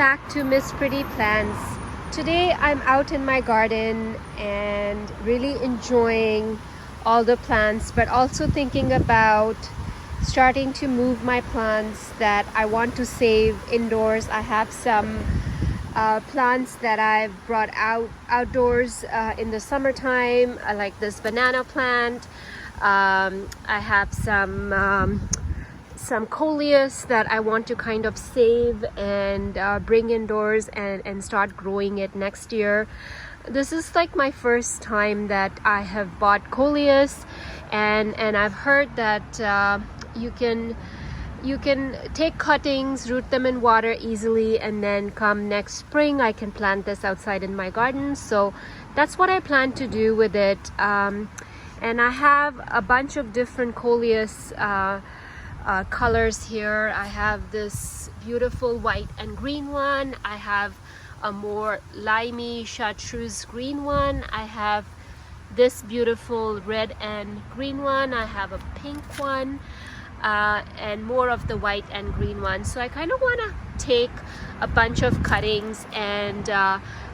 back to Miss Pretty Plants. Today I'm out in my garden and really enjoying all the plants, but also thinking about starting to move my plants that I want to save indoors. I have some plants that I've brought outdoors in the summertime, like this banana plant. I have some coleus that I want to kind of save and bring indoors and start growing it next year. This is like my first time that I have bought coleus, and I've heard that you can take cuttings, root them in water easily, and then come next spring I can plant this outside in my garden. So that's what I plan to do with it. And I have a bunch of different coleus colors here. I have this beautiful white and green one. I have a more limey chartreuse green one. I have this beautiful red and green one. I have a pink one. And more of the white and green one. So I kind of want to take a bunch of cuttings and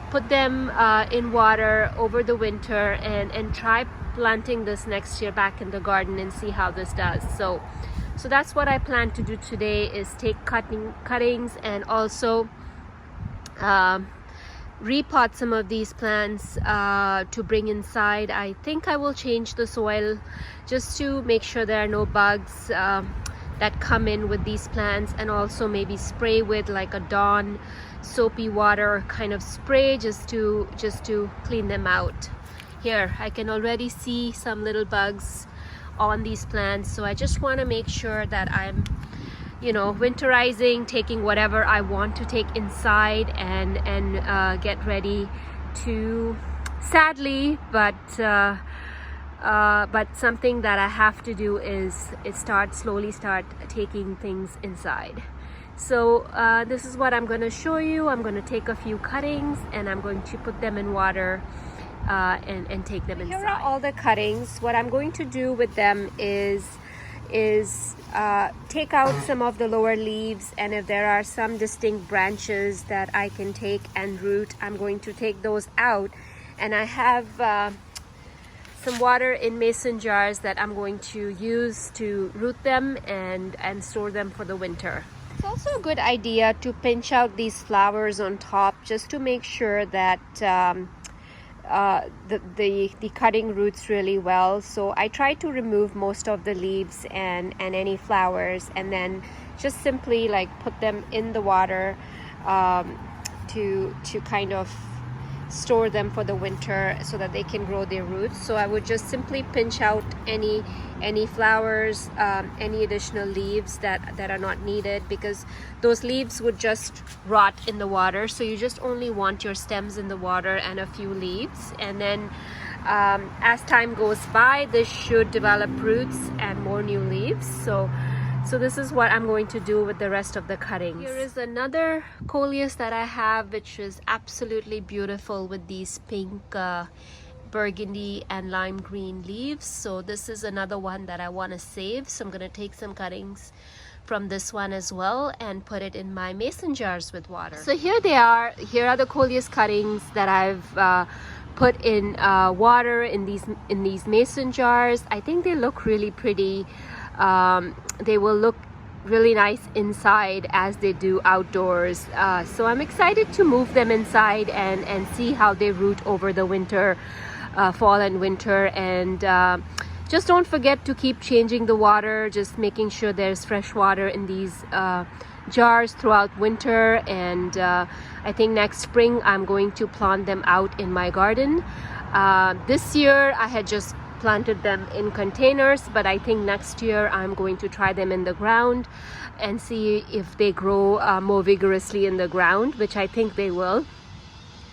put them in water over the winter and try planting this next year back in the garden and see how this does. So that's what I plan to do today, is take cuttings and also repot some of these plants to bring inside. I think I will change the soil just to make sure there are no bugs that come in with these plants, and also maybe spray with like a Dawn soapy water kind of spray just to clean them out. Here I can already see some little bugs on these plants, so I just want to make sure that I'm winterizing, taking whatever I want to take inside and get ready to, sadly, but something that I have to do is slowly start taking things inside. So this is what I'm going to show you. I'm going to take a few cuttings and I'm going to put them in water and take them inside. Here are all the cuttings. What I'm going to do with them is take out some of the lower leaves, and if there are some distinct branches that I can take and root, I'm going to take those out. And I have some water in mason jars that I'm going to use to root them and store them for the winter. It's also a good idea to pinch out these flowers on top just to make sure that the cutting roots really well. So I try to remove most of the leaves and any flowers, and then just simply like put them in the water to kind of store them for the winter so that they can grow their roots. So I would just simply pinch out any flowers, any additional leaves that are not needed, because those leaves would just rot in the water. So you just only want your stems in the water and a few leaves, and then as time goes by, this should develop roots and more new leaves. So this is what I'm going to do with the rest of the cuttings. Here is another coleus that I have, which is absolutely beautiful with these pink, burgundy and lime green leaves. So this is another one that I want to save. So I'm going to take some cuttings from this one as well and put it in my mason jars with water. So here they are. Here are the coleus cuttings that I've put in water in these mason jars. I think they look really pretty. They will look really nice inside as they do outdoors. So I'm excited to move them inside and see how they root over the winter, fall and winter. And just don't forget to keep changing the water, just making sure there's fresh water in these jars throughout winter. And I think next spring I'm going to plant them out in my garden. This year I had just planted them in containers, but I think next year I'm going to try them in the ground and see if they grow more vigorously in the ground, which I think they will.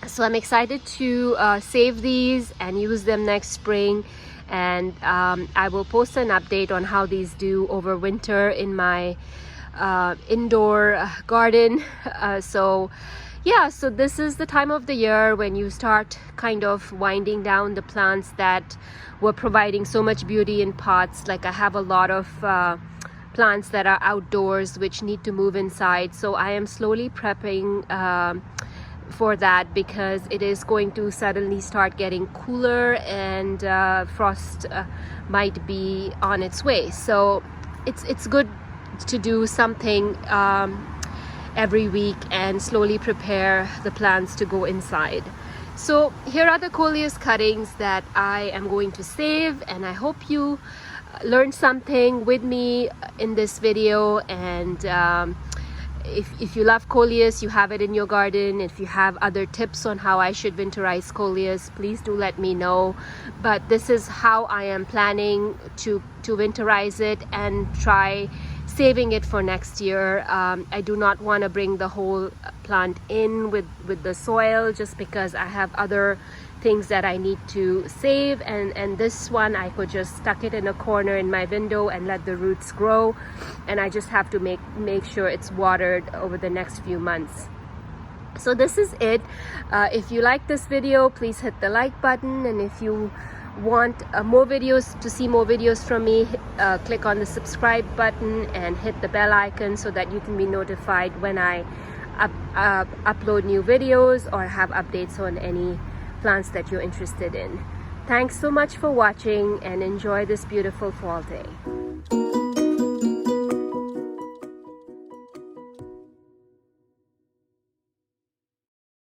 So I'm excited to save these and use them next spring, and I will post an update on how these do over winter in my indoor garden. So this is the time of the year when you start kind of winding down the plants that were providing so much beauty in pots. Like I have a lot of plants that are outdoors which need to move inside. So I am slowly prepping for that, because it is going to suddenly start getting cooler, and frost might be on its way. So it's good to do something every week and slowly prepare the plants to go inside. So here are the coleus cuttings that I am going to save, and I hope you learned something with me in this video. And if you love coleus, you have it in your garden, if you have other tips on how I should winterize coleus, please do let me know. But this is how I am planning to winterize it and try saving it for next year. I do not want to bring the whole plant in with the soil, just because I have other things that I need to save, and this one I could just stuck it in a corner in my window and let the roots grow, and I just have to make sure it's watered over the next few months. So this is it. If you like this video, please hit the like button, and if you want more videos, to see more videos from me, click on the subscribe button and hit the bell icon so that you can be notified when I upload new videos or have updates on any plants that you're interested in. Thanks so much for watching, and enjoy this beautiful fall day.